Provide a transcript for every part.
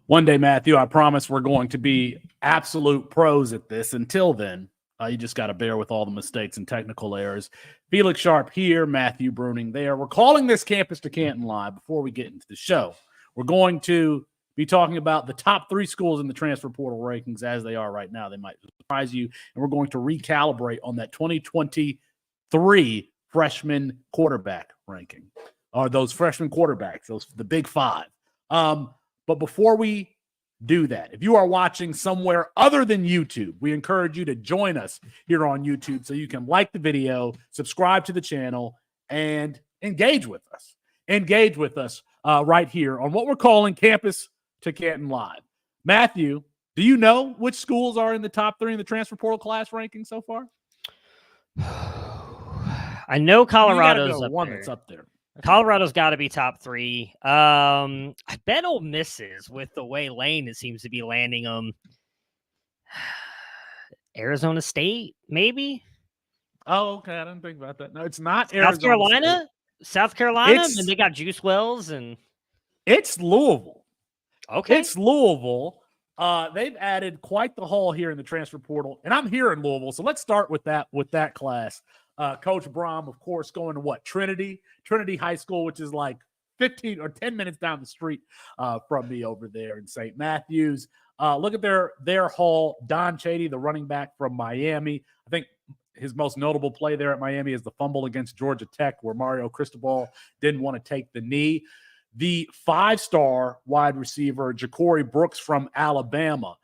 One day, Matthew, I promise we're going to be absolute pros at this. Until then, you just got to bear with all the mistakes and technical errors. Felix Sharpe here, Matthew Bruening there. We're calling this Campus to Canton Live. Before we get into the show, we're going to be talking about the top 3 schools in the transfer portal rankings as they are right now. They might surprise you, and we're going to recalibrate on that 2023 freshman quarterback ranking, or those freshman quarterbacks, the big 5. But before we do that, if you are watching somewhere other than YouTube, we encourage you to join us here on YouTube so you can like the video, subscribe to the channel, and engage with us. Engage with us right here on what we're calling Campus to Canton Live. Matthew, do you know which schools are in the top 3 in the transfer portal class ranking so far? I know Colorado's up one there. That's up there. Colorado's got to be top 3. I bet Ole Miss is, with the way Lane it seems to be landing them. Arizona State, maybe? Oh, okay. I didn't think about that. No, it's not Arizona South Carolina? State. South Carolina? And they got Juice Wells and... It's Louisville. Okay. It's Louisville. They've added quite the haul here in the transfer portal, and I'm here in Louisville, so let's start with that class. Coach Brom, of course, going to Trinity High School, which is like 15 or 10 minutes down the street from me over there in St. Matthews. Look at their haul. Don Chady, the running back from Miami. I think his most notable play there at Miami is the fumble against Georgia Tech, where Mario Cristobal didn't want to take the knee. The 5-star wide receiver, Ja'Cory Brooks from Alabama.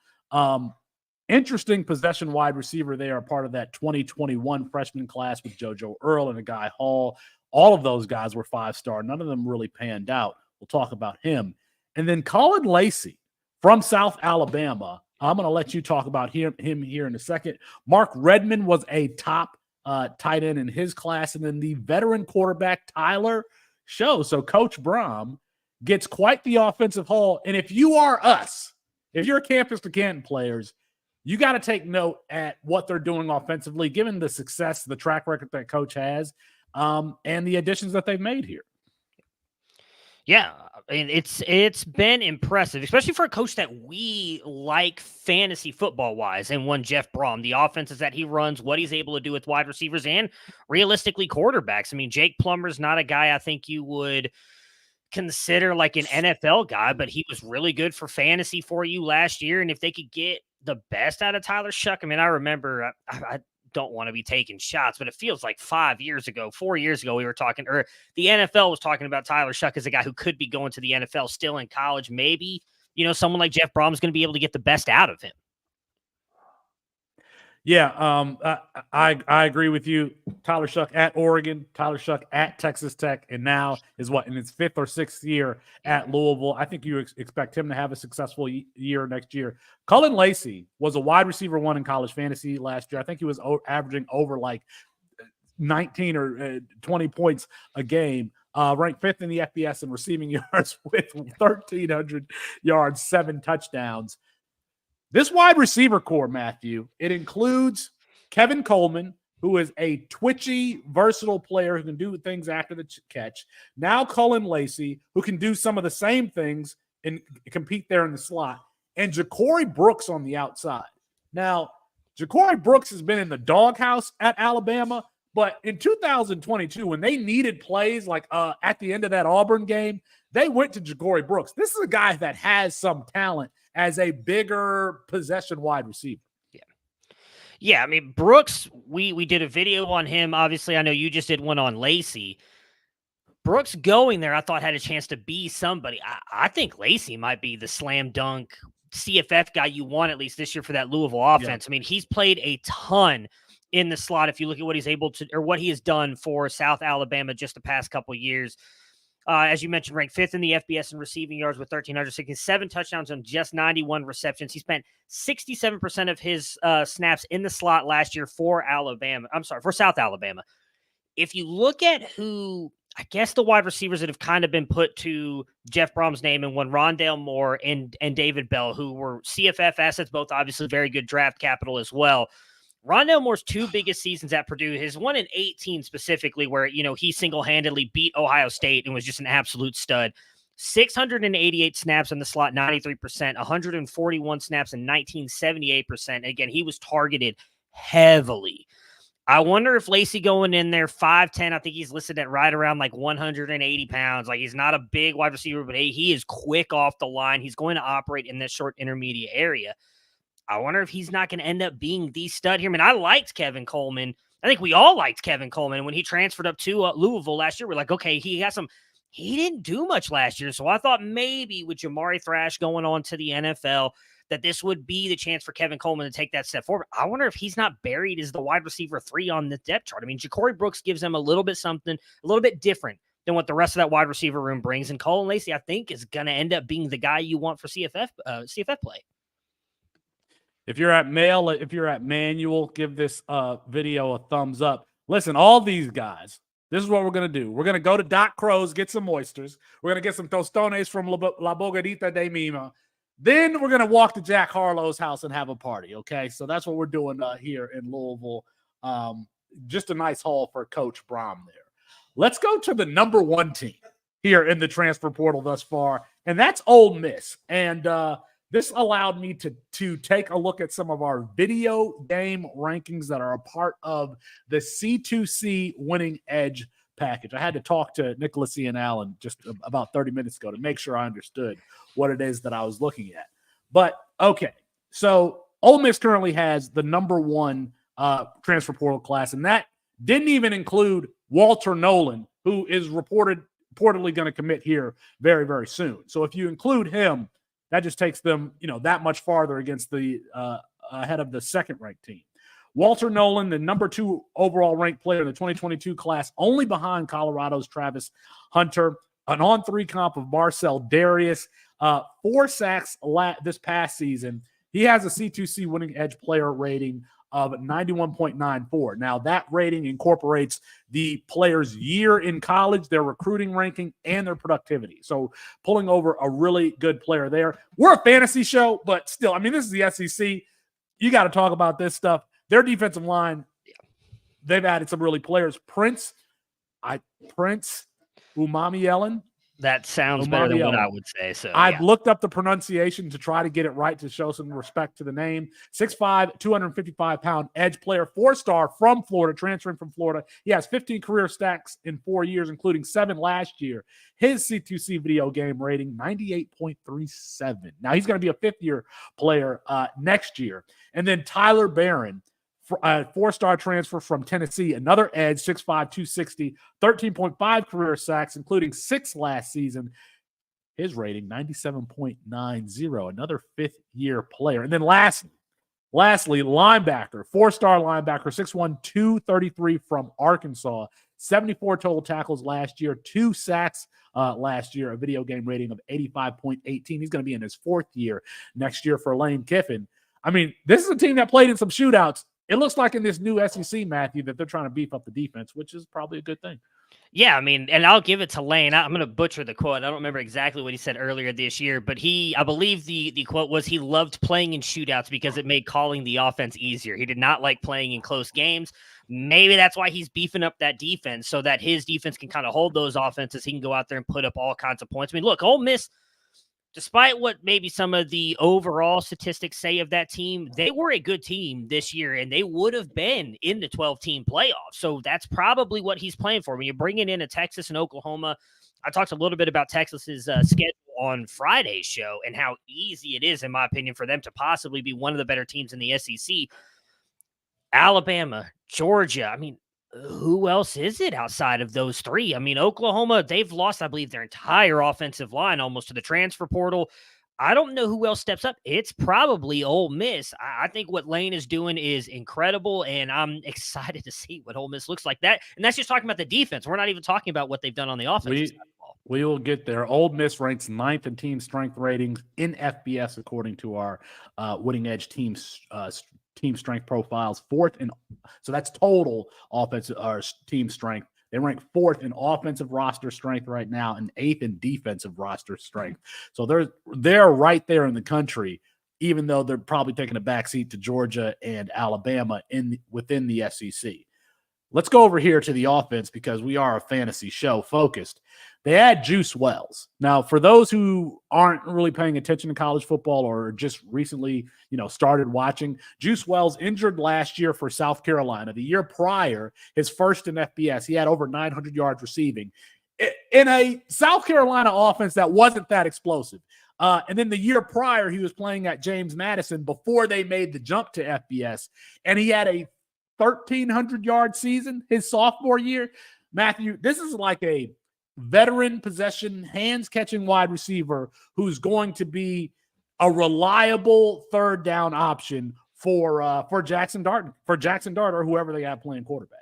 Interesting possession wide receiver there, a part of that 2021 freshman class with JoJo Earl and a Guy Hall. All of those guys were 5-star. None of them really panned out. We'll talk about him. And then Colin Lacey from South Alabama. I'm going to let you talk about him here in a second. Mark Redmond was a top tight end in his class. And then the veteran quarterback, Tyler Show. So Coach Brom gets quite the offensive haul. And if you are us, if you're Campus to Canton players, you got to take note at what they're doing offensively, given the success, the track record that Coach has, and the additions that they've made here. Yeah, I mean, it's been impressive, especially for a coach that we like fantasy football-wise, and one Jeff Brom. The offenses that he runs, what he's able to do with wide receivers, and realistically quarterbacks. I mean, Jake Plummer's not a guy I think you would consider like an NFL guy, but he was really good for fantasy for you last year, and if they could get the best out of Tyler Shuck, I mean, I remember I don't want to be taking shots, but it feels like 4 years ago, we were talking, or the NFL was talking about Tyler Shuck as a guy who could be going to the NFL still in college. Maybe, someone like Jeff Brom is going to be able to get the best out of him. Yeah, I agree with you. Tyler Shuck at Oregon, Tyler Shuck at Texas Tech, and now is in his 5th or 6th year at Louisville. I think you expect him to have a successful year next year. Cullen Lacey was a wide receiver 1 in college fantasy last year. I think he was averaging over like 19 or 20 points a game. Ranked 5th in the FBS in receiving yards with 1,300 yards, 7 touchdowns. This wide receiver core, Matthew, it includes Kevin Coleman, who is a twitchy, versatile player who can do things after the catch. Now Cullen Lacey, who can do some of the same things and compete there in the slot. And Ja'Cory Brooks on the outside. Now, Ja'Cory Brooks has been in the doghouse at Alabama, but in 2022, when they needed plays like at the end of that Auburn game, they went to Ja'Cory Brooks. This is a guy that has some talent as a bigger possession wide receiver. Yeah, I mean, Brooks, we did a video on him. Obviously, I know you just did one on Lacey. Brooks going there, I thought had a chance to be somebody. I think Lacey might be the slam dunk CFF guy you want at least this year for that Louisville offense. Yeah. I mean, he's played a ton in the slot. If you look at what he's able to, or what he has done for South Alabama just the past couple of years. As you mentioned, ranked 5th in the FBS in receiving yards with 1,367 touchdowns on just 91 receptions. He spent 67% of his snaps in the slot last year for South Alabama. If you look at who, I guess the wide receivers that have kind of been put to Jeff Brom's name, and one Rondale Moore and David Bell, who were CFF assets, both obviously very good draft capital as well. Rondale Moore's 2 biggest seasons at Purdue, his one in 2018 specifically, where, he single-handedly beat Ohio State and was just an absolute stud. 688 snaps in the slot, 93%, 141 snaps and 78%. Again, he was targeted heavily. I wonder if Lacy going in there 5'10", I think he's listed at right around like 180 pounds. Like, he's not a big wide receiver, but hey, he is quick off the line. He's going to operate in that short intermediate area. I wonder if he's not going to end up being the stud here. I mean, I liked Kevin Coleman. I think we all liked Kevin Coleman. When he transferred up to Louisville last year, we're like, okay, he didn't do much last year. So I thought maybe with Jamari Thrash going on to the NFL, that this would be the chance for Kevin Coleman to take that step forward. I wonder if he's not buried as the wide receiver 3 on the depth chart. I mean, Ja'Cory Brooks gives him a little bit something, a little bit different than what the rest of that wide receiver room brings. And Colin Lacy, I think, is going to end up being the guy you want for CFF play. If you're at Manual, give this video a thumbs up. Listen, all these guys, this is what we're going to do. We're going to go to Doc Crow's, get some oysters. We're going to get some tostones from La Bogadita de Mima. Then we're going to walk to Jack Harlow's house and have a party, okay? So that's what we're doing here in Louisville. Just a nice haul for Coach Brom there. Let's go to the number 1 team here in the transfer portal thus far, and that's Ole Miss. And this allowed me to take a look at some of our video game rankings that are a part of the C2C Winning Edge package. I had to talk to Nicholas Ian Allen just about 30 minutes ago to make sure I understood what it is that I was looking at. But, okay, so Ole Miss currently has the number 1 transfer portal class, and that didn't even include Walter Nolan, who is reportedly going to commit here very, very soon. So if you include him, that just takes them, that much farther against the ahead of the second-ranked team. Walter Nolan, the number 2 overall ranked player in the 2022 class, only behind Colorado's Travis Hunter, an on-3 comp of Marcel Darius, 4 sacks this past season. He has a C2C Winning Edge player rating of 91.94. Now, that rating incorporates the player's year in college, their recruiting ranking, and their productivity. So pulling over a really good player there. We're a fantasy show, but still, I mean, this is the SEC. You got to talk about this stuff. Their defensive line, they've added some really players. Prince Umami Ellen. That sounds better than what I would say. So I've looked up the pronunciation to try to get it right to show some respect to the name. 6'5", 255-pound edge player, 4-star from Florida, transferring from Florida. He has 15 career stacks in 4 years, including 7 last year. His C2C video game rating, 98.37. Now, he's going to be a fifth-year player next year. And then Tyler Barron, a 4-star transfer from Tennessee, another edge, 6'5", 260, 13.5 career sacks, including 6 last season. His rating, 97.90, another fifth-year player. And then lastly, linebacker, 4-star linebacker, 6'1", 233 from Arkansas, 74 total tackles last year, 2 sacks last year, a video game rating of 85.18. He's going to be in his 4th year next year for Lane Kiffin. I mean, this is a team that played in some shootouts. It looks like in this new SEC, Matthew, that they're trying to beef up the defense, which is probably a good thing. Yeah, I mean, and I'll give it to Lane. I'm going to butcher the quote. I don't remember exactly what he said earlier this year, but I believe the quote was he loved playing in shootouts because it made calling the offense easier. He did not like playing in close games. Maybe that's why he's beefing up that defense so that his defense can kind of hold those offenses. He can go out there and put up all kinds of points. I mean, look, Ole Miss, despite what maybe some of the overall statistics say of that team, they were a good team this year, and they would have been in the 12-team playoffs. So that's probably what he's playing for. When you're bringing in a Texas and Oklahoma, I talked a little bit about Texas's schedule on Friday's show and how easy it is, in my opinion, for them to possibly be one of the better teams in the SEC. Alabama, Georgia, I mean, who else is it outside of those 3? I mean, Oklahoma, they've lost, I believe, their entire offensive line almost to the transfer portal. I don't know who else steps up. It's probably Ole Miss. I think what Lane is doing is incredible, and I'm excited to see what Ole Miss looks like. And that's just talking about the defense. We're not even talking about what they've done on the offense. We will get there. Ole Miss ranks 9th in team strength ratings in FBS, according to our Winning Edge team strength profiles. 4th so that's total offensive or team strength. They rank 4th in offensive roster strength right now and 8th in defensive roster strength. So they're right there in the country, even though they're probably taking a backseat to Georgia and Alabama within the SEC. let's go over here to the offense because we are a fantasy show focused. They add Juice Wells. Now, for those who aren't really paying attention to college football or just recently, started watching, Juice Wells injured last year for South Carolina. The year prior, his first in FBS, he had over 900 yards receiving in a South Carolina offense that wasn't that explosive. And then the year prior, he was playing at James Madison before they made the jump to FBS, and he had a 1,300-yard season his sophomore year. Matthew, this is like a veteran possession, hands-catching wide receiver who's going to be a reliable third down option for Jackson Dart or whoever they have playing quarterback.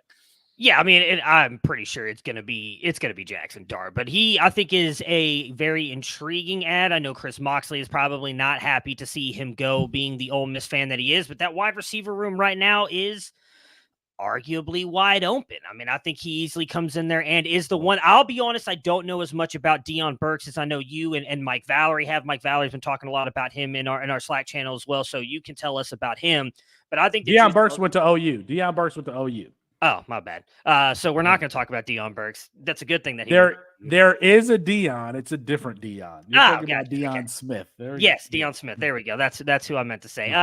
Yeah, I mean, I'm pretty sure it's gonna be Jackson Dart, but I think is a very intriguing ad. I know Chris Moxley is probably not happy to see him go, being the Ole Miss fan that he is, but that wide receiver room right now is arguably wide open. I mean, I think he easily comes in there and is the one. I'll be honest, I don't know as much about Deion Burks as I know you and Mike Valerie have. Mike Valerie's been talking a lot about him in our Slack channel as well, so you can tell us about him. But I think Deion Burks went to OU. Deion Burks went to OU. Oh, my bad. So we're not going to talk about Deion Burks. That's a good thing that there is a Deion. It's a different Deion. You're thinking about Deion Smith. Deion Smith. There we go. That's who I meant to say.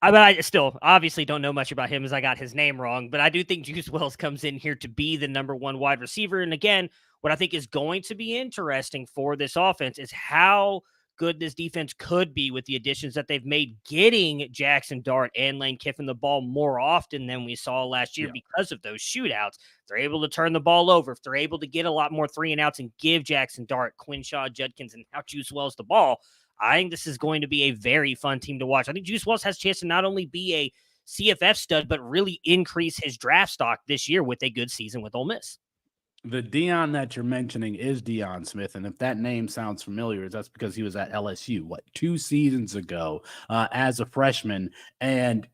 I still obviously don't know much about him as I got his name wrong, but I do think Juice Wells comes in here to be the number one wide receiver. And again, what I think is going to be interesting for this offense is how good this defense could be with the additions that they've made, getting Jackson Dart and Lane Kiffin the ball more often than we saw last year because of those shootouts. If they're able to turn the ball over, if they're able to get a lot more 3-and-outs and give Jackson Dart, Quinshaw, Judkins, and now Juice Wells the ball, I think this is going to be a very fun team to watch. I think Juice Wells has a chance to not only be a CFF stud, but really increase his draft stock this year with a good season with Ole Miss. The Deion that you're mentioning is Deion Smith, and if that name sounds familiar, that's because he was at LSU 2 seasons ago as a freshman, and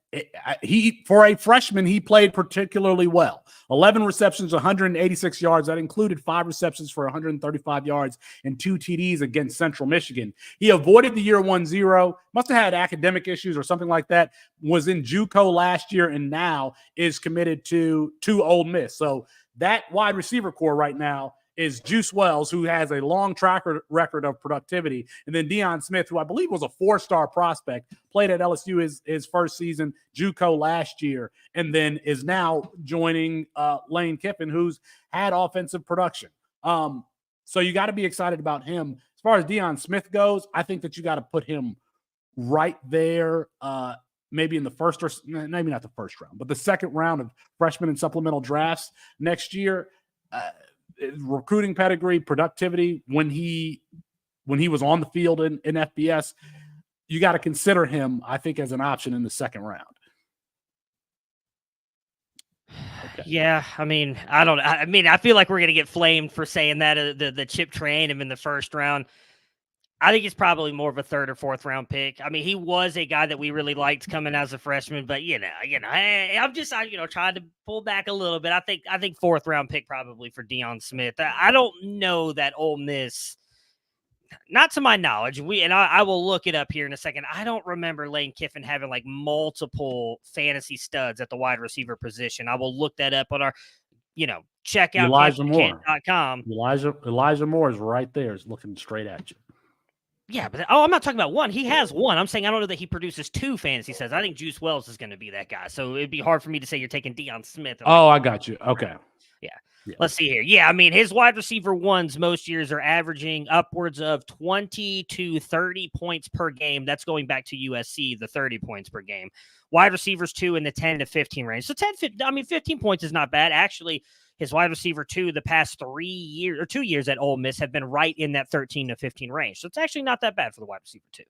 for a freshman he played particularly well. 11 receptions, 186 yards. That included 5 receptions for 135 yards and 2 TDs against Central Michigan. He avoided the year 1-0. Must have had academic issues or something like that. Was in JUCO last year and now is committed to Ole Miss. So that wide receiver core right now is Juice Wells, who has a long track record of productivity, and then Deion Smith, who I believe was a 4-star prospect, played at LSU his first season, JUCO last year, and then is now joining Lane Kiffin, who's had offensive production. So you got to be excited about him. As far as Deion Smith goes, I think that you got to put him right there, maybe in the first or maybe not the first round, but the second round of freshman and supplemental drafts next year. Recruiting pedigree, productivity, when he was on the field in FBS, you got to consider him, I think, as an option in the second round. Okay. Yeah, I mean, I feel like we're going to get flamed for saying that the Chip Train him in the first round. I think he's probably more of a 3rd or 4th round pick. I mean, he was a guy that we really liked coming as a freshman, but I'm just trying to pull back a little bit. I think 4th round pick probably for Deion Smith. I don't know that Ole Miss, not to my knowledge. I will look it up here in a second. I don't remember Lane Kiffin having like multiple fantasy studs at the wide receiver position. I will look that up on our, check out ElijahMoore.com. Elijah Moore is right there, is looking straight at you. Yeah, but I'm not talking about one. He has one. I'm saying I don't know that he produces 2 fantasy sets. I think Juice Wells is going to be that guy. So it'd be hard for me to say you're taking Deion Smith. I got you. Okay. Yeah. Let's see here. Yeah, I mean, his wide receiver ones most years are averaging upwards of 20 to 30 points per game. That's going back to USC, the 30 points per game. Wide receivers 2 in the 10 to 15 range. So 15 points is not bad. Actually, his wide receiver 2 the past 2 years at Ole Miss have been right in that 13 to 15 range. So it's actually not that bad for the wide receiver 2.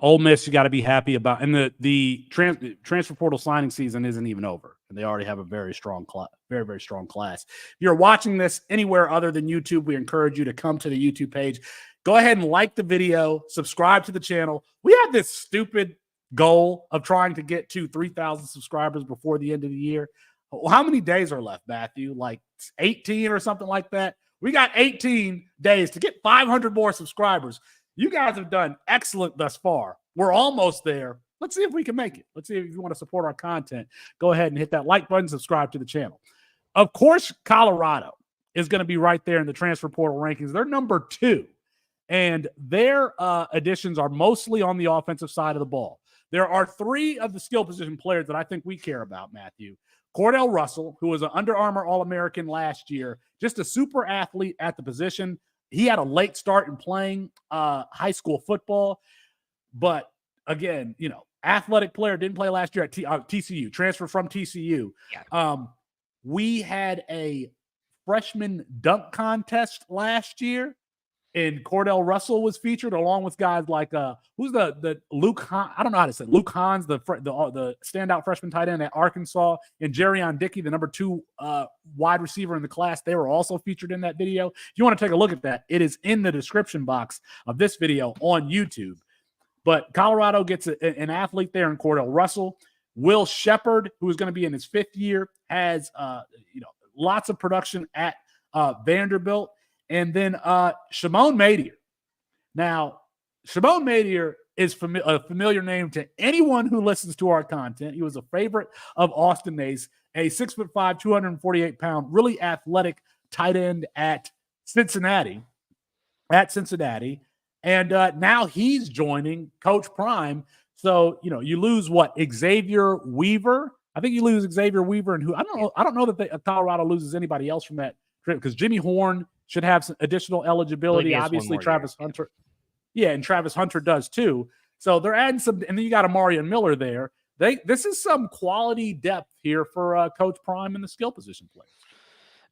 Ole Miss, you got to be happy about, and the transfer portal signing season isn't even over, and they already have a very strong class, very strong class. If you're watching this anywhere other than YouTube, we encourage you to come to the YouTube page. Go ahead and like the video, subscribe to the channel. We have this stupid goal of trying to get to 3,000 subscribers before the end of the year. How many days are left, Matthew? Like 18 or something like that? We got 18 days to get 500 more subscribers. You guys have done excellent thus far. We're almost there. let's see if we can make it. Let's see if you want to support our content. Go ahead and hit that like button, subscribe to the channel. Of course, Colorado is going to be right there in the transfer portal rankings. They're number 2, and their additions are mostly on the offensive side of the ball. There are 3 of the skill position players that I think we care about, Matthew. Cordell Russell, who was an Under Armour All-American last year, just a super athlete at the position. He had a late start in playing high school football, but again, athletic player, didn't play last year at TCU, transfer from TCU. Yeah. We had a freshman dunk contest last year, and Cordell Russell was featured along with guys like who's the Luke Hahn, I don't know how to say it. Luke Hahn's the standout freshman tight end at Arkansas, and Jerrion Dickey, the number 2 wide receiver in the class. They were also featured in that video. If you want to take a look at that, it is in the description box of this video on YouTube. But Colorado gets an athlete there in Cordell Russell. Will Shepard, who is going to be in his 5th year, has lots of production at Vanderbilt. And then Shimon Madier. Now, Shimon Madier is a familiar name to anyone who listens to our content. He was a favorite of Austin Nace, a 6'5", 248-pound, really athletic tight end at Cincinnati. And now he's joining Coach Prime. So, you lose what? Xavier Weaver. I think you lose Xavier Weaver, and who I don't know that Colorado loses anybody else from that trip, because Jimmy Horn should have some additional eligibility. Obviously, Travis Hunter. Yeah, and Travis Hunter does too. So they're adding some, and then you got Amarian Miller there. This is some quality depth here for Coach Prime in the skill position players.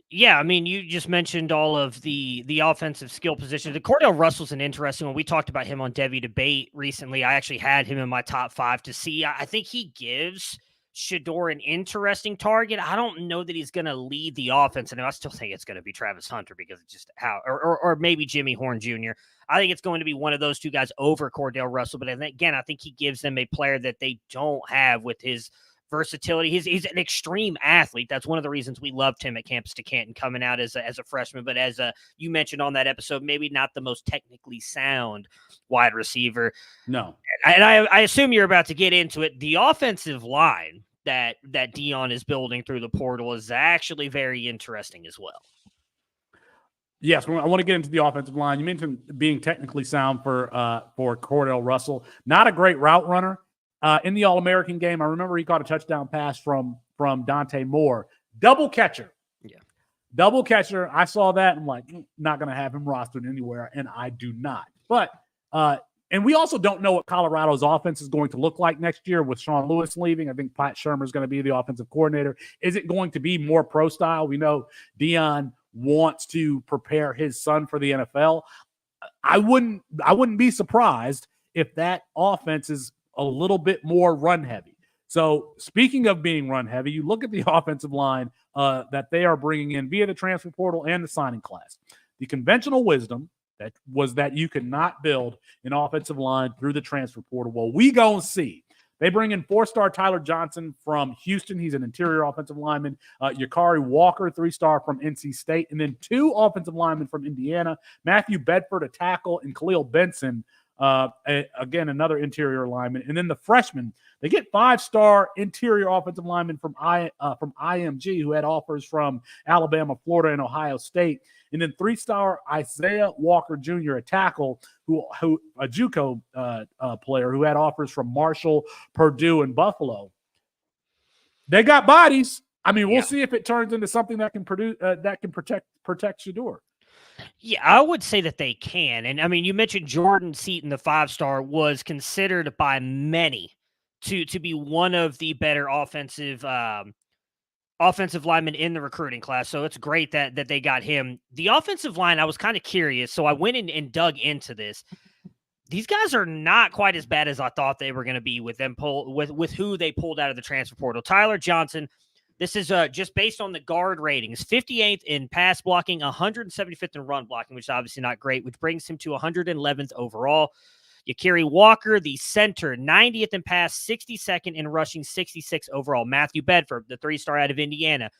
Yeah, I mean, you just mentioned all of the offensive skill positions. The Cordell Russell's an interesting one. We talked about him on Debbie Debate recently. I actually had him in my top 5 to see. I think he gives Shedeur an interesting target. I don't know that he's going to lead the offense, and I still think it's going to be Travis Hunter because it's just how, or maybe Jimmy Horn Jr. I think it's going to be one of those 2 guys over Cordell Russell. But again, I think he gives them a player that they don't have with his versatility. He's an extreme athlete. That's one of the reasons we loved him at Campus to Canton coming out as a freshman. But as you mentioned on that episode, maybe not the most technically sound wide receiver. No. And I assume you're about to get into it. The offensive line that Deion is building through the portal is actually very interesting as well. Yes, I want to get into the offensive line. You mentioned being technically sound for Cordell Russell. Not a great route runner. In the All-American game, I remember he caught a touchdown pass from Dante Moore. Double catcher. Yeah. Double catcher. I saw that and I'm like, not going to have him rostered anywhere, and I do not. But and we also don't know what Colorado's offense is going to look like next year with Sean Lewis leaving. I think Pat Shermer is going to be the offensive coordinator. Is it going to be more pro style? We know Deion wants to prepare his son for the NFL. I wouldn't be surprised if that offense is a little bit more run heavy. So speaking of being run heavy, you look at the offensive line that they are bringing in via the transfer portal and the signing class. The conventional wisdom that you cannot build an offensive line through the transfer portal. Well, we go and see. They bring in 4-star Tyler Johnson from Houston. He's an interior offensive lineman. Yakari Walker, 3-star from NC State. And then 2 offensive linemen from Indiana. Matthew Bedford, a tackle, and Khalil Benson, again, another interior lineman. And then the freshmen, they get 5-star interior offensive linemen from IMG, who had offers from Alabama, Florida, and Ohio State. And then 3-star Isaiah Walker Jr., a tackle, a JUCO player who had offers from Marshall, Purdue, and Buffalo. They got bodies. I mean, we'll see if it turns into something that can protect Shedeur. Yeah, I would say that they can. And I mean, you mentioned Jordan Seaton, the 5-star, was considered by many to be one of the better offensive linemen in the recruiting class. So it's great that they got him. The offensive line, I was kind of curious. So I went in and dug into this. These guys are not quite as bad as I thought they were going to be with them with who they pulled out of the transfer portal. Tyler Johnson, this is just based on the guard ratings, 58th in pass blocking, 175th in run blocking, which is obviously not great, which brings him to 111th overall. Yakari Walker, the center, 90th in pass, 62nd in rushing, 66th overall. Matthew Bedford, the 3-star out of Indiana,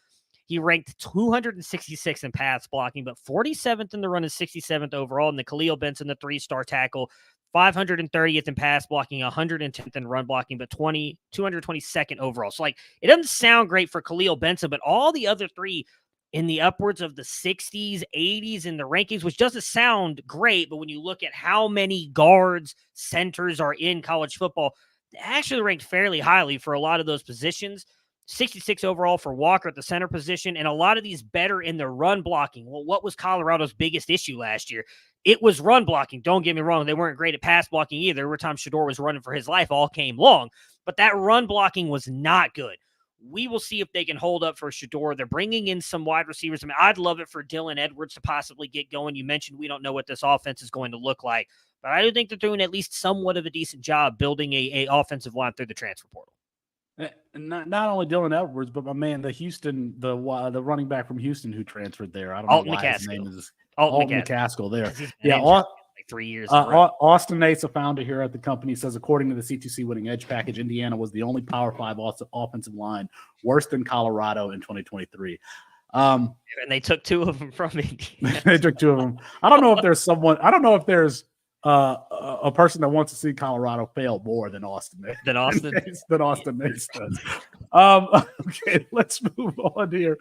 he ranked 266th in pass blocking, but 47th in the run and 67th overall. And the Khalil Benson, the 3-star tackle, 530th in pass blocking, 110th in run blocking, but 222nd overall. So, like, it doesn't sound great for Khalil Benson, but all the other three in the upwards of the 60s, 80s in the rankings, which doesn't sound great, but when you look at how many guards, centers are in college football, they actually ranked fairly highly for a lot of those positions. 66 overall for Walker at the center position, and a lot of these better in the run blocking. Well, what was Colorado's biggest issue last year? It was run blocking. Don't get me wrong. They weren't great at pass blocking either. Every time Shedeur was running for his life all game long, but that run blocking was not good. We will see if they can hold up for Shedeur. They're bringing in some wide receivers. I mean, I'd love it for Dylan Edwards to possibly get going. You mentioned we don't know what this offense is going to look like, but I do think they're doing at least somewhat of a decent job building a offensive line through the transfer portal. Not only Dylan Edwards, but my man, the running back from Houston who transferred there. I don't know why his name is Alton McCaskill there. Yeah, like 3 years. Austin Nate's a founder here at the company, says, according to the C2C winning edge package, Indiana was the only Power 5 offensive line worse than Colorado in 2023. And they took 2 of them from Indiana. They took 2 of them. I don't know if there's a person that wants to see Colorado fail more than Austin Nates. Than Austin Nates does. Okay, let's move on here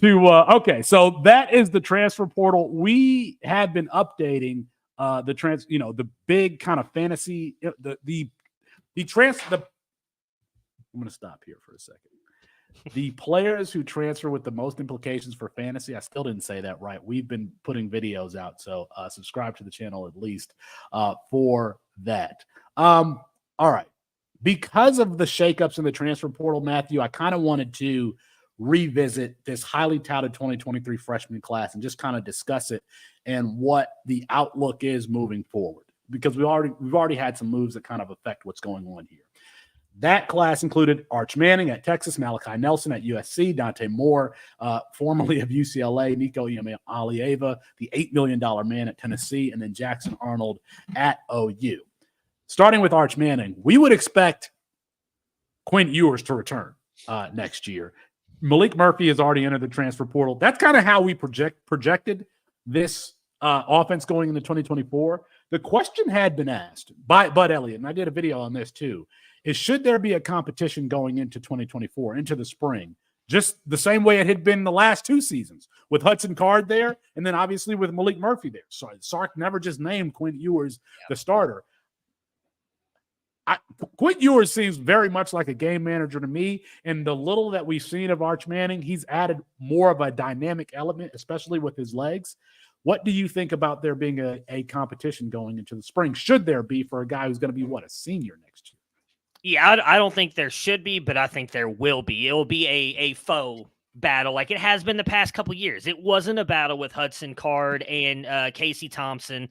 to so that is the transfer portal. We have been updating the big kind of fantasy, I'm going to stop here for a second. The players who transfer with the most implications for fantasy, I still didn't say that right. We've been putting videos out, so subscribe to the channel at least for that. All right. Because of the shakeups in the transfer portal, Matthew, I kind of wanted to revisit this highly touted 2023 freshman class and just kind of discuss it and what the outlook is moving forward, because we've already had some moves that kind of affect what's going on here. That class included Arch Manning at Texas, Malachi Nelson at USC, Dante Moore, formerly of UCLA, Nico Iamaleava, the $8 million man at Tennessee, and then Jackson Arnold at OU. Starting with Arch Manning, we would expect Quinn Ewers to return next year. Malik Murphy has already entered the transfer portal. That's kind of how we projected this offense going into 2024. The question had been asked by Bud Elliott, and I did a video on this too, is should there be a competition going into 2024, into the spring, just the same way it had been the last 2 seasons with Hudson Card there, and then obviously with Malik Murphy there. So Sark never just named Quinn Ewers the starter. Quinn Ewers seems very much like a game manager to me, and the little that we've seen of Arch Manning, he's added more of a dynamic element, especially with his legs. What do you think about there being a competition going into the spring? Should there be for a guy who's going to be, a senior next year? Yeah, I don't think there should be, but I think there will be. It will be a faux battle like it has been the past couple years. It wasn't a battle with Hudson Card and Casey Thompson.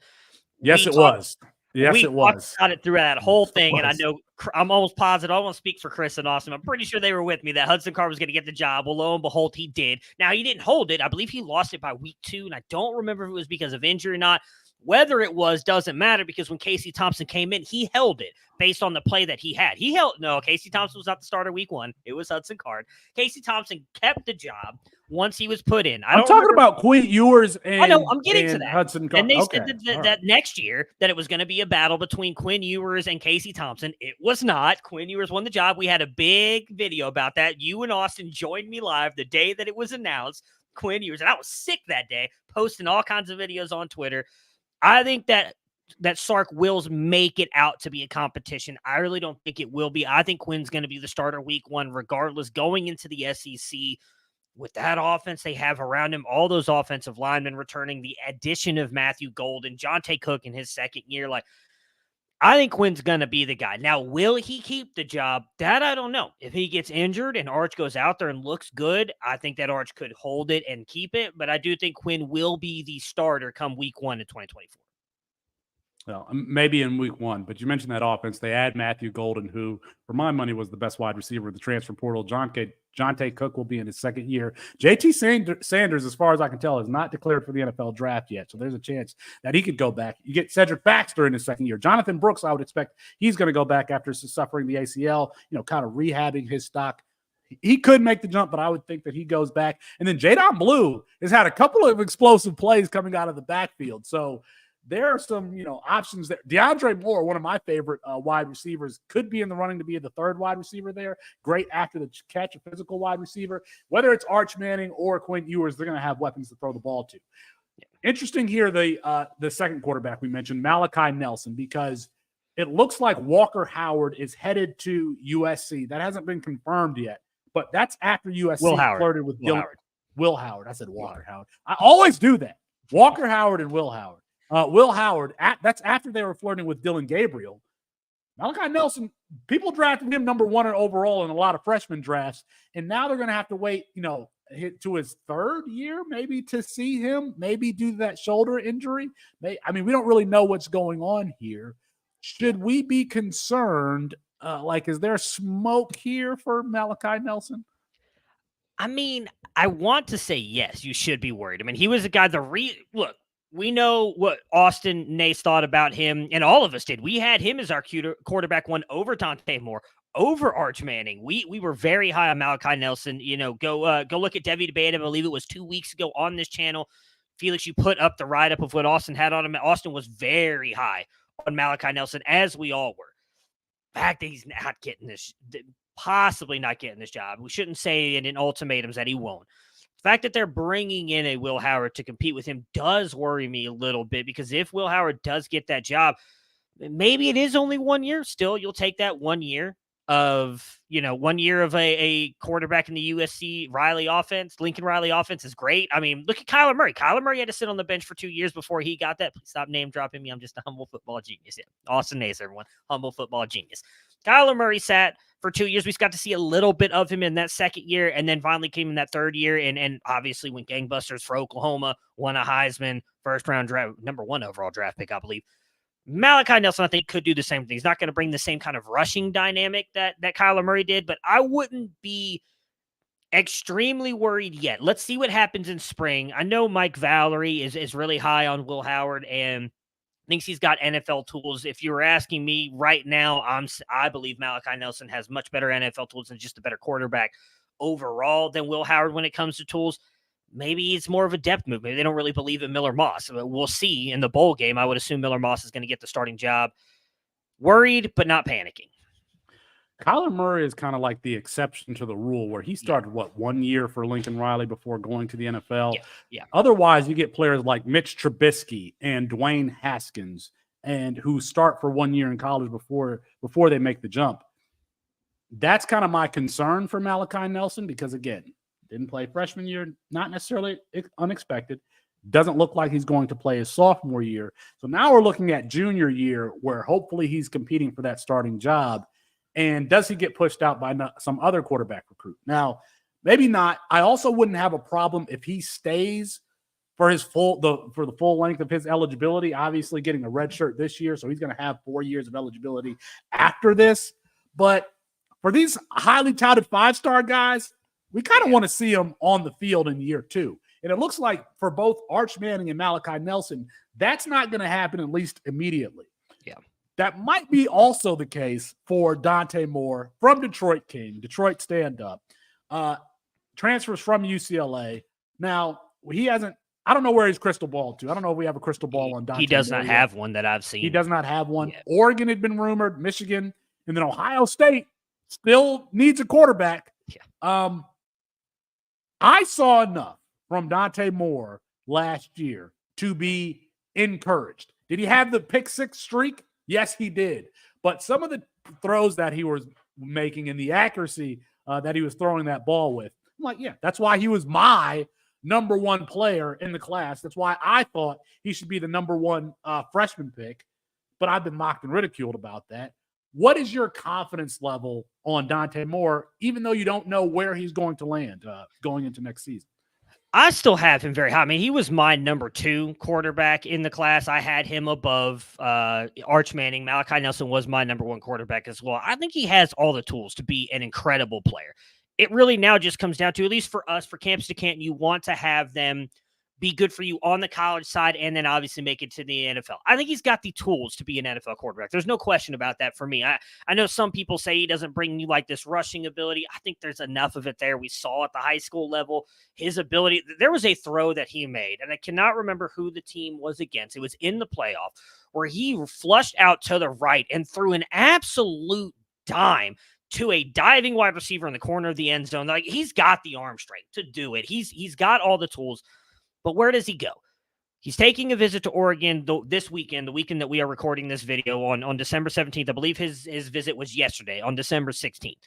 Yes, it was. Yes, it was. We talked about it through that whole thing, and I know I'm almost positive. I don't want to speak for Chris and Austin. I'm pretty sure they were with me that Hudson Card was going to get the job. Well, lo and behold, he did. Now, he didn't hold it. I believe he lost it by week 2, and I don't remember if it was because of injury or not. Whether it was doesn't matter, because when Casey Thompson came in, he held it based on the play that he had. Casey Thompson was not the starter week 1. It was Hudson Card. Casey Thompson kept the job once he was put in. I'm talking about Quinn Ewers and I know, I'm getting to that. Hudson Card. And they said that next year that it was going to be a battle between Quinn Ewers and Casey Thompson. It was not. Quinn Ewers won the job. We had a big video about that. You and Austin joined me live the day that it was announced. Quinn Ewers, and I was sick that day, posting all kinds of videos on Twitter. I think that Sark wills make it out to be a competition. I really don't think it will be. I think Quinn's going to be the starter week 1, regardless, going into the SEC with that offense they have around him, all those offensive linemen returning, the addition of Matthew Golden, Jonte Cook in his second year. I think Quinn's going to be the guy. Now, will he keep the job? That I don't know. If he gets injured and Arch goes out there and looks good, I think that Arch could hold it and keep it. But I do think Quinn will be the starter come week 1 in 2024. Well, maybe in week 1, but you mentioned that offense. They add Matthew Golden, who, for my money, was the best wide receiver of the transfer portal. Jonte Cook will be in his second year. JT Sanders, as far as I can tell, is not declared for the NFL draft yet, so there's a chance that he could go back. You get Cedric Baxter in his second year. Jonathan Brooks, I would expect he's going to go back after suffering the ACL, kind of rehabbing his stock. He could make the jump, but I would think that he goes back. And then Jadon Blue has had a couple of explosive plays coming out of the backfield. So there are some, options there. DeAndre Moore, one of my favorite wide receivers, could be in the running to be the third wide receiver there. Great after the catch, a physical wide receiver. Whether it's Arch Manning or Quinn Ewers, they're going to have weapons to throw the ball to. Interesting here, the second quarterback we mentioned, Malachi Nelson, because it looks like Walker Howard is headed to USC. That hasn't been confirmed yet, but that's after USC flirted with Will Howard. I said Walker Howard. I always do that. Walker Howard and Will Howard. Will Howard, that's after they were flirting with Dylan Gabriel. Malachi Nelson, people drafted him number 1 overall in a lot of freshman drafts, and now they're going to have to wait, to his third year maybe to see him, maybe due to that shoulder injury. We don't really know what's going on here. Should we be concerned? Is there smoke here for Malachi Nelson? I want to say yes, you should be worried. He was a guy, look, we know what Austin Nace thought about him, and all of us did. We had him as our quarterback 1 over Dante Moore, over Arch Manning. We were very high on Malachi Nelson. Go look at Debbie debate. I believe it was 2 weeks ago on this channel. Felix, you put up the write-up of what Austin had on him. Austin was very high on Malachi Nelson, as we all were. The fact that he's not getting this, possibly not getting this job. We shouldn't say in ultimatums that he won't. The fact that they're bringing in a Will Howard to compete with him does worry me a little bit, because if Will Howard does get that job, maybe it is only 1 year. Still, you'll take that 1 year of, 1 year of a quarterback in the USC Riley offense. Lincoln Riley offense is great. Look at Kyler Murray. Kyler Murray had to sit on the bench for 2 years before he got that. Please stop name dropping me. I'm just a humble football genius. Yeah. Austin Nace, everyone. Humble football genius. Kyler Murray sat for 2 years. We got to see a little bit of him in that second year, and then finally came in that third year, and obviously went gangbusters for Oklahoma, won a Heisman, first round draft, number 1 overall draft pick, I believe. Malachi Nelson, I think, could do the same thing. He's not going to bring the same kind of rushing dynamic that Kyler Murray did, but I wouldn't be extremely worried yet. Let's see what happens in spring. I know Mike Valerie is really high on Will Howard and thinks he's got NFL tools. If you were asking me right now, I believe Malachi Nelson has much better NFL tools and just a better quarterback overall than Will Howard when it comes to tools. Maybe it's more of a depth move. Maybe they don't really believe in Miller Moss. We'll see in the bowl game. I would assume Miller Moss is going to get the starting job. Worried, but not panicking. Kyler Murray is kind of like the exception to the rule, where he started, 1 year for Lincoln Riley before going to the NFL? Yeah. Otherwise, you get players like Mitch Trubisky and Dwayne Haskins, and who start for 1 year in college before they make the jump. That's kind of my concern for Malachi Nelson, because, again, didn't play freshman year, not necessarily unexpected. Doesn't look like he's going to play his sophomore year. So now we're looking at junior year, where hopefully he's competing for that starting job. And does he get pushed out by some other quarterback recruit? Now, maybe not. I also wouldn't have a problem if he stays for the full length of his eligibility. Obviously, getting a red shirt this year, so he's going to have 4 years of eligibility after this. But for these highly touted 5-star guys, we kind of want to see them on the field in year 2. And it looks like for both Arch Manning and Malachi Nelson, that's not going to happen, at least immediately. Yeah. That might be also the case for Dante Moore from Detroit King, Detroit stand-up. Transfers from UCLA. Now, I don't know where he's crystal ball to. I don't know if we have a crystal ball on Dante. He does not have one that I've seen. He does not have one. Yeah. Oregon had been rumored, Michigan, and then Ohio State still needs a quarterback. Yeah. I saw enough from Dante Moore last year to be encouraged. Did he have the pick 6 streak? Yes, he did. But some of the throws that he was making and the accuracy that he was throwing that ball with, I'm like, yeah, that's why he was my number 1 player in the class. That's why I thought he should be the number 1 freshman pick. But I've been mocked and ridiculed about that. What is your confidence level on Dante Moore, even though you don't know where he's going to land going into next season? I still have him very high. He was my number 2 quarterback in the class. I had him above Arch Manning. Malachi Nelson was my number 1 quarterback as well. I think he has all the tools to be an incredible player. It really now just comes down to, at least for us, for Campus to Canton, you want to have them be good for you on the college side, and then obviously make it to the NFL. I think he's got the tools to be an NFL quarterback. There's no question about that for me. I know some people say he doesn't bring you like this rushing ability. I think there's enough of it there. We saw at the high school level his ability. There was a throw that he made, and I cannot remember who the team was against. It was in the playoff where he flushed out to the right and threw an absolute dime to a diving wide receiver in the corner of the end zone. Like, he's got the arm strength to do it. He's got all the tools. But where does he go? He's taking a visit to Oregon this weekend, the weekend that we are recording this video on December 17th. I believe his visit was yesterday on December 16th.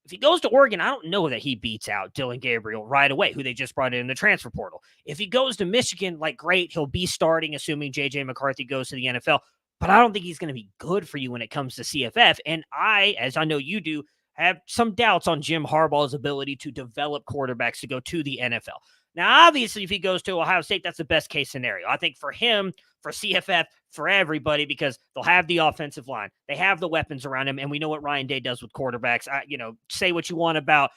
If he goes to Oregon, I don't know that he beats out Dylan Gabriel right away, who they just brought in the transfer portal. If he goes to Michigan, like, great, he'll be starting, assuming J.J. McCarthy goes to the NFL. But I don't think he's going to be good for you when it comes to CFF. And I, as I know you do, have some doubts on Jim Harbaugh's ability to develop quarterbacks to go to the NFL. Now, obviously, if he goes to Ohio State, that's the best case scenario. I think for him, for CFF, for everybody, because they'll have the offensive line. They have the weapons around him, and we know what Ryan Day does with quarterbacks. Say what you want about,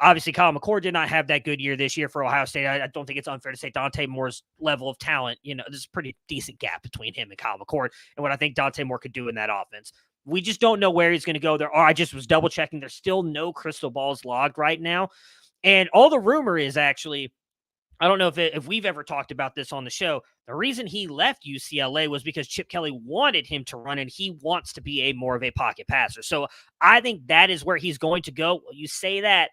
obviously Kyle McCord did not have that good year this year for Ohio State. I don't think it's unfair to say Dante Moore's level of talent, there's a pretty decent gap between him and Kyle McCord and what I think Dante Moore could do in that offense. We just don't know where he's going to go there. Or I just was double checking. There's still no crystal balls logged right now. And all the rumor is actually, I don't know if we've ever talked about this on the show. The reason he left UCLA was because Chip Kelly wanted him to run, and he wants to be more of a pocket passer. So I think that is where he's going to go. Well, you say that.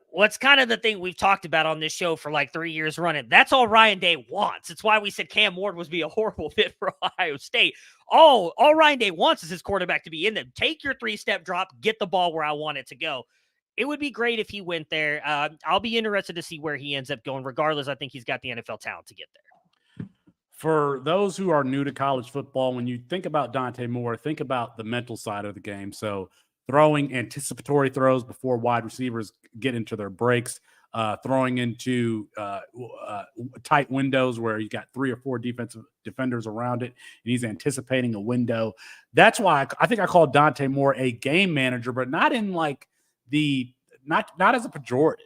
What's kind of the thing we've talked about on this show for like 3 years running? That's all Ryan Day wants. It's why we said Cam Ward would be a horrible fit for Ohio State. All Ryan Day wants is his quarterback to be in them. Take your 3-step drop, get the ball where I want it to go. It would be great if he went there. I'll be interested to see where he ends up going. Regardless, I think he's got the NFL talent to get there. For those who are new to college football, when you think about Dante Moore, think about the mental side of the game. So throwing anticipatory throws before wide receivers get into their breaks, throwing into tight windows where you got 3 or 4 defensive defenders around it, and he's anticipating a window. That's why I think I call Dante Moore a game manager, but not in like not as a pejorative.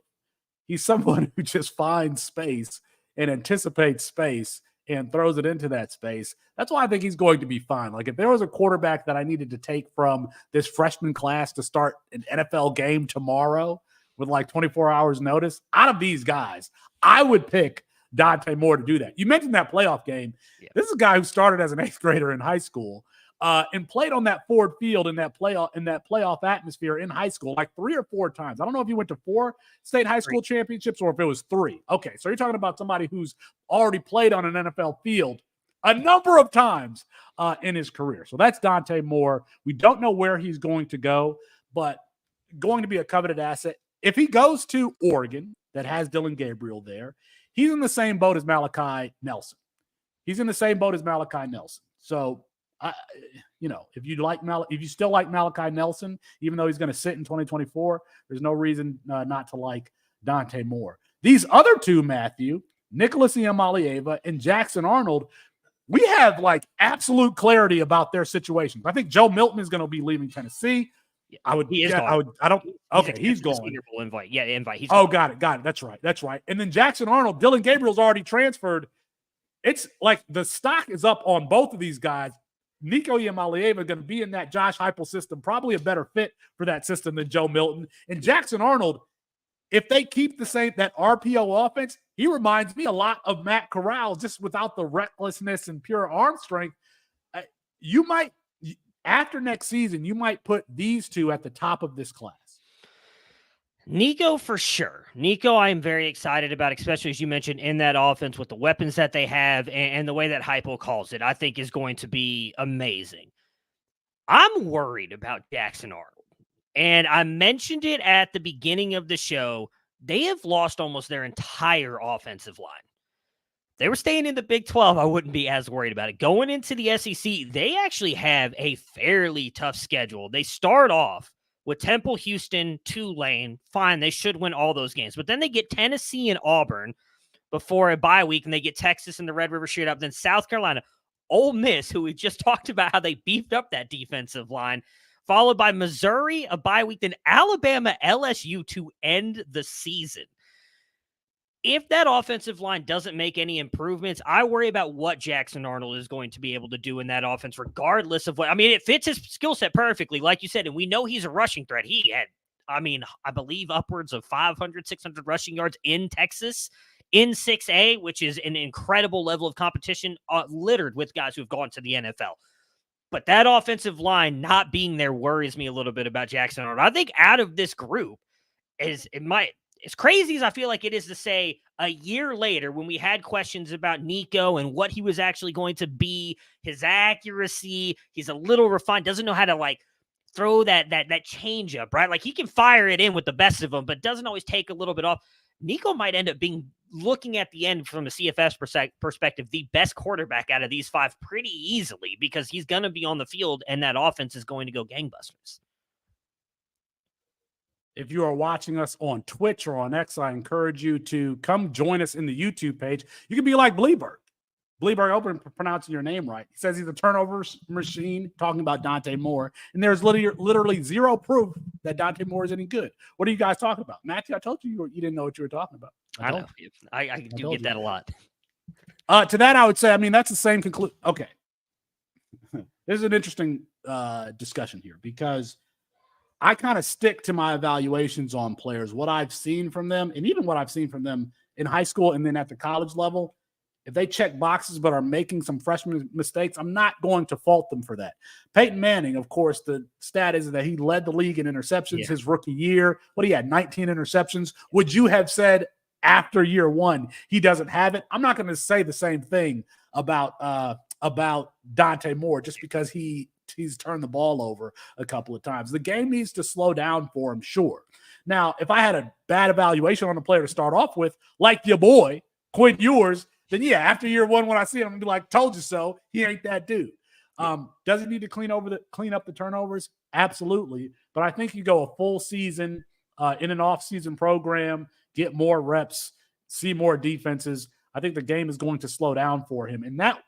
He's someone who just finds space and anticipates space and throws it into that space. That's why I think he's going to be fine. Like, if there was a quarterback that I needed to take from this freshman class to start an NFL game tomorrow with like 24 hours notice, out of these guys, I would pick Dante Moore to do that. You mentioned that playoff game. Yeah. This is a guy who started as an 8th grader in high school. And played on that Ford Field in that playoff atmosphere in high school like 3 or 4 times. I don't know if he went to 4 state high school championships or if it was 3. Okay, so you're talking about somebody who's already played on an NFL field a number of times in his career. So that's Dante Moore. We don't know where he's going to go, but going to be a coveted asset. If he goes to Oregon, that has Dylan Gabriel there, he's in the same boat as Malachi Nelson. So, if you still like Malachi Nelson, even though he's going to sit in 2024, there's no reason not to like Dante Moore. These other two, Matthew, Nicholas Iamaleava and Jackson Arnold, we have like absolute clarity about their situations. I think Joe Milton is going to be leaving Tennessee. He's going. Invite. Yeah, invite. He's going. Got it. That's right. And then Jackson Arnold, Dylan Gabriel's already transferred. It's like the stock is up on both of these guys. Nico Iamaleava going to be in that Josh Heupel system, probably a better fit for that system than Joe Milton. And Jackson Arnold, if they keep that RPO offense, he reminds me a lot of Matt Corral, just without the recklessness and pure arm strength. You might, after next season, you might put these two at the top of this class. Nico, for sure. Nico, I am very excited about, especially as you mentioned, in that offense with the weapons that they have and the way that Heupel calls it, I think is going to be amazing. I'm worried about Jackson Arnold. And I mentioned it at the beginning of the show. They have lost almost their entire offensive line. They were staying in the Big 12. I wouldn't be as worried about it. Going into the SEC, they actually have a fairly tough schedule. They start off with Temple, Houston, Tulane. Fine, they should win all those games. But then they get Tennessee and Auburn before a bye week, and they get Texas and the Red River Shootout. Then South Carolina, Ole Miss, who we just talked about how they beefed up that defensive line, followed by Missouri, a bye week, then Alabama, LSU to end the season. if that offensive line doesn't make any improvements, I worry about what Jackson Arnold is going to be able to do in that offense, regardless of what. I mean, it fits his skill set perfectly, like you said, and we know he's a rushing threat. He had, I believe upwards of 500, 600 rushing yards in Texas in 6A, which is an incredible level of competition, littered with guys who've gone to the NFL. But that offensive line not being there worries me a little bit about Jackson Arnold. I think out of this group, as crazy as I feel like it is to say a year later when we had questions about Nico and what he was actually going to be, his accuracy, he's a little refined, doesn't know how to like throw that change up, right? Like he can fire it in with the best of them, but doesn't always take a little bit off. Nico might end up being, looking at the end from a CFS perspective, the best quarterback out of these 5 pretty easily, because he's going to be on the field and that offense is going to go gangbusters. If you are watching us on Twitch or on X, I encourage you to come join us in the YouTube page. You can be like Bleeberg. Bleeberg, open pronouncing your name right. He says he's a turnovers machine, talking about Dante Moore. And there's literally zero proof that Dante Moore is any good. What are you guys talking about? Matthew, I told you you didn't know what you were talking about. I know. I do get that a lot. To that, I would say, I mean, that's the same conclusion. Okay. This is an interesting discussion here, because I kind of stick to my evaluations on players, what I've seen from them, and even what I've seen from them in high school and then at the college level. If they check boxes but are making some freshman mistakes, I'm not going to fault them for that. Peyton Manning, of course, the stat is that he led the league in interceptions his rookie year. What he had, 19 interceptions. Would you have said after year one he doesn't have it? I'm not going to say the same thing about Dante Moore just because he's turned the ball over a couple of times. The game needs to slow down for him, sure. Now, if I had a bad evaluation on a player to start off with, like your boy, Quinn Ewers, then yeah, after year one, when I see him, I'm gonna be like, told you so. He ain't that dude. Does he need to clean up the turnovers? Absolutely. But I think you go a full season in an off-season program, get more reps, see more defenses. I think the game is going to slow down for him. And that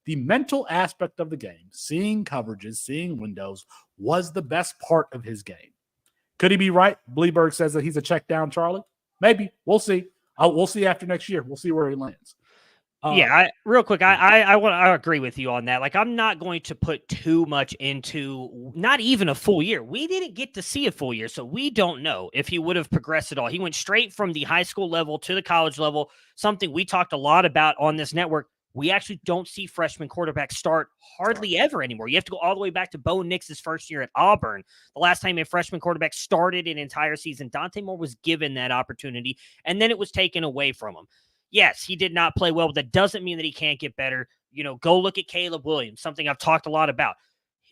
the mental aspect of the game, seeing coverages, seeing windows, was the best part of his game. Could he be right? Bleeberg says that he's a check down Charlie. Maybe. We'll see. We'll see after next year. We'll see where he lands. Real quick, I agree with you on that. Like, I'm not going to put too much into not even a full year. We didn't get to see a full year, so we don't know if he would have progressed at all. He went straight from the high school level to the college level, something we talked a lot about on this network. We actually don't see freshman quarterbacks start hardly ever anymore. You have to go all the way back to Bo Nix's first year at Auburn. The last time a freshman quarterback started an entire season, Dante Moore was given that opportunity, and then it was taken away from him. Yes, he did not play well, but that doesn't mean that he can't get better. Go look at Caleb Williams, something I've talked a lot about.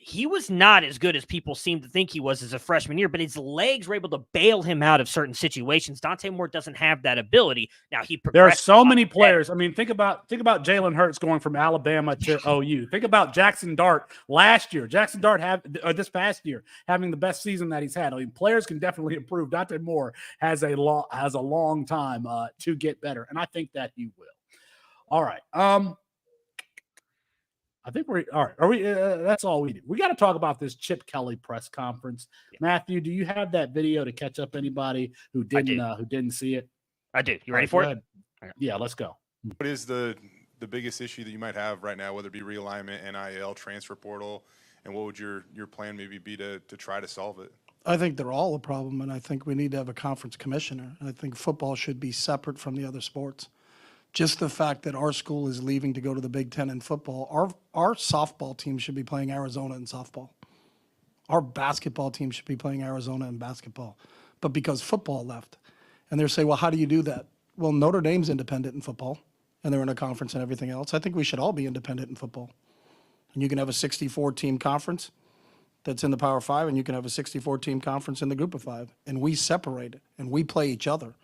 He was not as good as people seem to think he was as a freshman year, but his legs were able to bail him out of certain situations. Dante Moore doesn't have that ability. Now he progressed. There are so many players. I mean, think about Jalen Hurts going from Alabama to OU. Think about Jackson Dart last year. Jackson Dart this past year having the best season that he's had. I mean, players can definitely improve. Dante Moore has a long time to get better, and I think that he will. All right. I think we're all right. Are we? That's all we do. We got to talk about this Chip Kelly press conference. Yeah. Matthew, do you have that video to catch up anybody who didn't see it? I do. You ready for it? Yeah, let's go. What is the biggest issue that you might have right now, whether it be realignment, NIL, transfer portal, and what would your plan maybe be to try to solve it? I think they're all a problem, and I think we need to have a conference commissioner. I think football should be separate from the other sports. Just the fact that our school is leaving to go to the Big Ten in football, our softball team should be playing Arizona in softball. Our basketball team should be playing Arizona in basketball. But because football left, and they're saying, well, how do you do that? Well, Notre Dame's independent in football, and they're in a conference and everything else. I think we should all be independent in football. And you can have a 64-team conference that's in the Power 5, and you can have a 64-team conference in the Group of 5. And we separate it, and we play each other.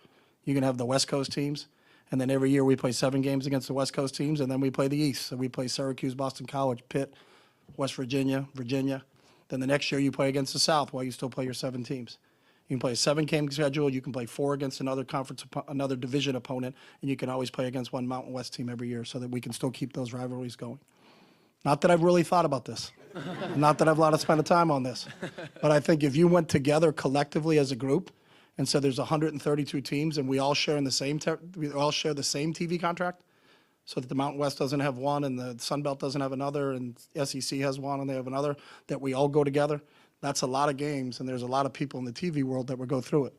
You can have the West Coast teams, and then every year we play 7 games against the West Coast teams, and then we play the East. So we play Syracuse, Boston College, Pitt, West Virginia. Then the next year you play against the South while you still play your 7 teams. You can play a 7-game schedule. You can play 4 against another division opponent, and you can always play against one Mountain West team every year so that we can still keep those rivalries going. Not that I've really thought about this. Not that I've a lot of spent time on this. But I think if you went together collectively as a group and said there's 132 teams and we all share in the same we all share the same TV contract, so that the Mountain West doesn't have one and the Sun Belt doesn't have another and SEC has one and they have another, that we all go together. That's a lot of games, and there's a lot of people in the TV world that would go through it.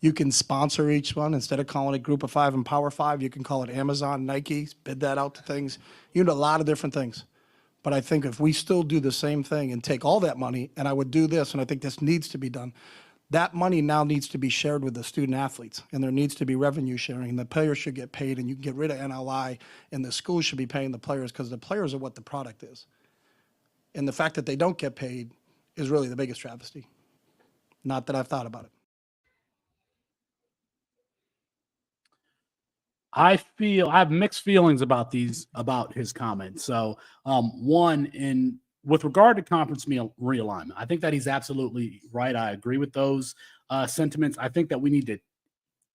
You can sponsor each one. Instead of calling it Group of Five and Power Five, you can call it Amazon, Nike, bid that out to things. You do a lot of different things. But I think if we still do the same thing and take all that money, and I would do this, and I think this needs to be done, that money now needs to be shared with the student athletes, and there needs to be revenue sharing, and the players should get paid, and you can get rid of NLI, and the schools should be paying the players, because the players are what the product is. And the fact that they don't get paid is really the biggest travesty. Not that I've thought about it. I have mixed feelings about his comments. So, one, with regard to conference realignment, I think that he's absolutely right. I agree with those sentiments. I think that we need to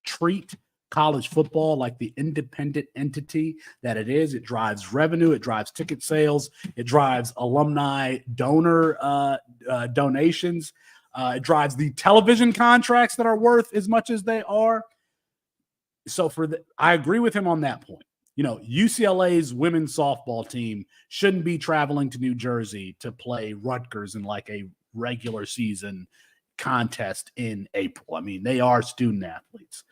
treat college football like the independent entity that it is. It drives revenue, it drives ticket sales, it drives alumni donor donations, it drives the television contracts that are worth as much as they are. So I agree with him on that point. UCLA's women's softball team shouldn't be traveling to New Jersey to play Rutgers in like a regular season contest in April. I mean, they are student athletes.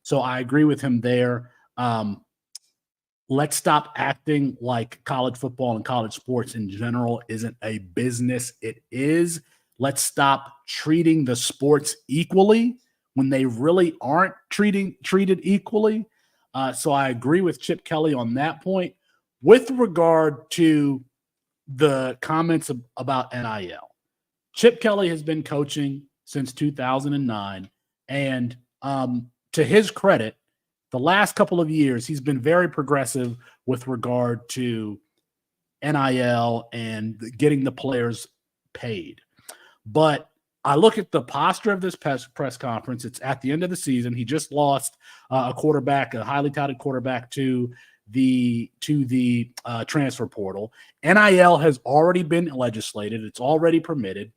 So I agree with him there. Let's stop acting like college football and college sports in general isn't a business. It is. Let's stop treating the sports equally when they really aren't treated equally. So I agree with Chip Kelly on that point. With regard to the comments about NIL, Chip Kelly has been coaching since 2009, and to his credit, the last couple of years, he's been very progressive with regard to NIL and getting the players paid. But I look at the posture of this press conference. It's at the end of the season. He just lost a highly touted quarterback to the transfer portal. NIL has already been legislated. It's already permitted.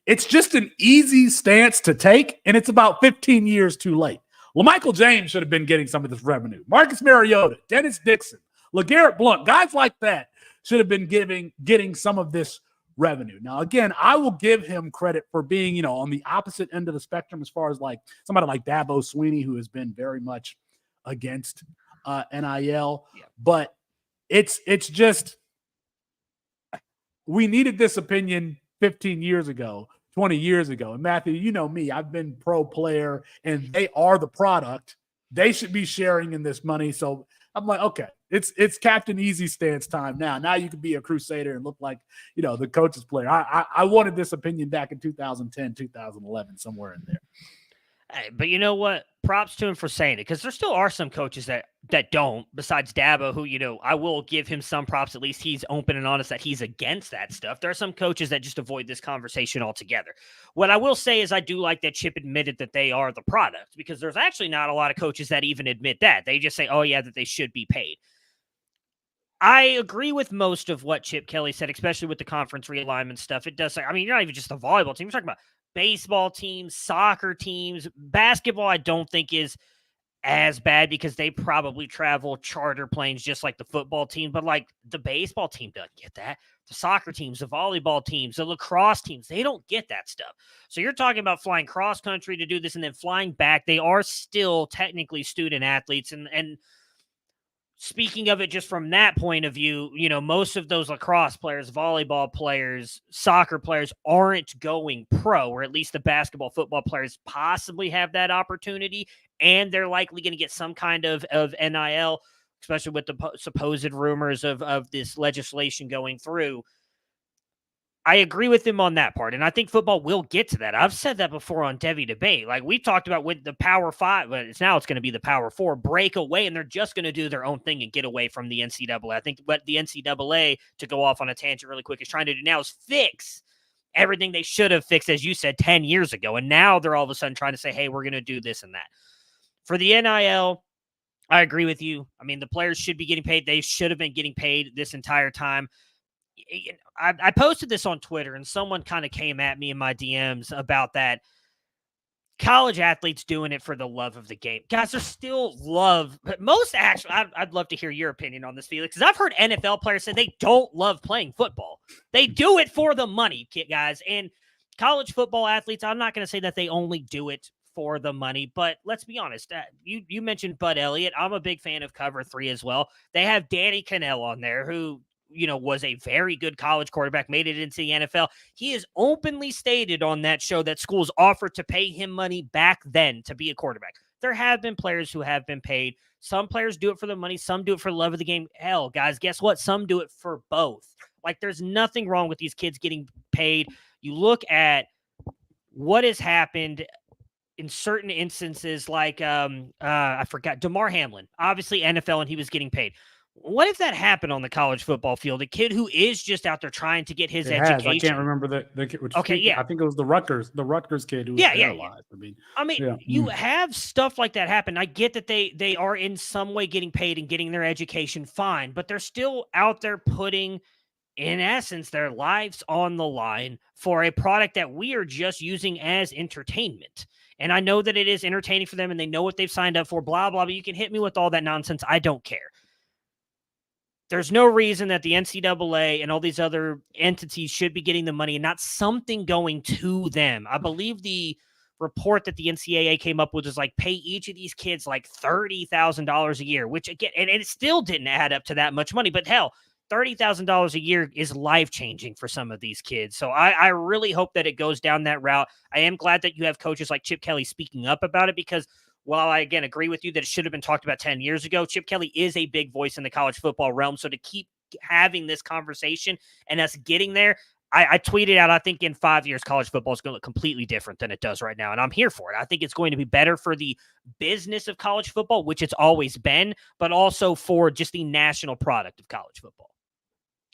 It's just an easy stance to take, and it's about 15 years too late. LaMichael James should have been getting some of this revenue. Marcus Mariota, Dennis Dixon, LeGarrette Blount, guys like that should have been getting some of this revenue. Now, again, I will give him credit for being, on the opposite end of the spectrum as far as like somebody like Dabo Swinney, who has been very much against NIL. Yeah. But it's just, we needed this opinion 15 years ago, 20 years ago. And Matthew, you know me, I've been pro player and they are the product. They should be sharing in this money. So I'm like, okay, it's Captain Easy stance time now. Now you can be a Crusader and look like, the coach's player. I wanted this opinion back in 2010, 2011, somewhere in there. Hey, but you know what? Props to him for saying it, because there still are some coaches that don't, besides Dabo, who, I will give him some props. At least he's open and honest that he's against that stuff. There are some coaches that just avoid this conversation altogether. What I will say is I do like that Chip admitted that they are the product, because there's actually not a lot of coaches that even admit that. They just say, oh, yeah, that they should be paid. I agree with most of what Chip Kelly said, especially with the conference realignment stuff. It does say, you're not even just a volleyball team. You're talking about baseball teams, soccer teams. Basketball, I don't think is as bad because they probably travel charter planes just like the football team. But like the baseball team doesn't get that. The soccer teams, the volleyball teams, the lacrosse teams, they don't get that stuff. So you're talking about flying cross country to do this and then flying back. They are still technically student athletes. And speaking of it just from that point of view, most of those lacrosse players, volleyball players, soccer players aren't going pro, or at least the basketball, football players possibly have that opportunity, and they're likely going to get some kind of NIL, especially with the supposed rumors of this legislation going through. I agree with him on that part, and I think football will get to that. I've said that before on Devi Debate. Like we talked about with the Power 5, but it's going to be the Power 4 break away, and they're just going to do their own thing and get away from the NCAA. I think what the NCAA, to go off on a tangent really quick, is trying to do now is fix everything they should have fixed, as you said, 10 years ago. And now they're all of a sudden trying to say, hey, we're going to do this and that. For the NIL, I agree with you. The players should be getting paid. They should have been getting paid this entire time. I posted this on Twitter, and someone kind of came at me in my DMs about that, college athletes doing it for the love of the game. Guys, there's still love. But most actually, I'd love to hear your opinion on this, Felix, because I've heard NFL players say they don't love playing football. They do it for the money, guys. And college football athletes, I'm not going to say that they only do it for the money, but let's be honest. You mentioned Bud Elliott. I'm a big fan of Cover 3 as well. They have Danny Cannell on there, who was a very good college quarterback, made it into the NFL. He has openly stated on that show that schools offered to pay him money back then to be a quarterback. There have been players who have been paid. Some players do it for the money. Some do it for the love of the game. Hell, guys, guess what? Some do it for both. Like, there's nothing wrong with these kids getting paid. You look at what has happened in certain instances, like I forgot, DeMar Hamlin, obviously NFL, and he was getting paid. What if that happened on the college football field? A kid who is just out there trying to get his education. I can't remember the kid. Okay, yeah. I think it was the Rutgers kid who was paralyzed. Yeah. You have stuff like that happen. I get that they are in some way getting paid and getting their education, fine, but they're still out there putting, in essence, their lives on the line for a product that we are just using as entertainment. And I know that it is entertaining for them and they know what they've signed up for, blah, blah, but you can hit me with all that nonsense. I don't care. There's no reason that the NCAA and all these other entities should be getting the money and not something going to them. I believe the report that the NCAA came up with is like pay each of these kids like $30,000 a year, which again, and it still didn't add up to that much money, but hell, $30,000 a year is life-changing for some of these kids. So I really hope that it goes down that route. I am glad that you have coaches like Chip Kelly speaking up about it, because while I, again, agree with you that it should have been talked about 10 years ago, Chip Kelly is a big voice in the college football realm. So to keep having this conversation and us getting there, I tweeted out, I think in 5 years, college football is going to look completely different than it does right now. And I'm here for it. I think it's going to be better for the business of college football, which it's always been, but also for just the national product of college football.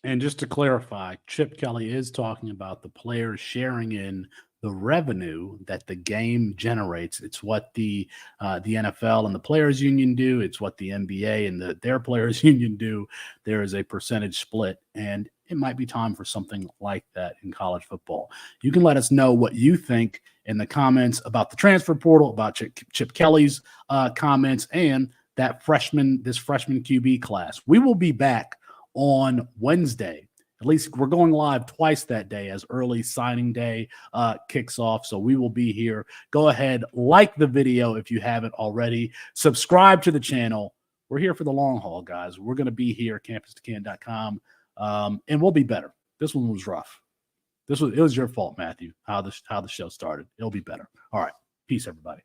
And just to clarify, Chip Kelly is talking about the players sharing in the revenue that the game generates. It's what the NFL and the Players Union do. It's what the NBA and their Players Union do. There is a percentage split, and it might be time for something like that in college football. You can let us know what you think in the comments about the transfer portal, about Chip Kelly's comments, and this freshman QB class. We will be back on Wednesday. At least we're going live twice that day as early signing day kicks off. So we will be here. Go ahead, like the video if you haven't already. Subscribe to the channel. We're here for the long haul, guys. We're going to be here at campus2can.com, and we'll be better. This one was rough. It was your fault, Matthew, how the show started. It'll be better. All right. Peace, everybody.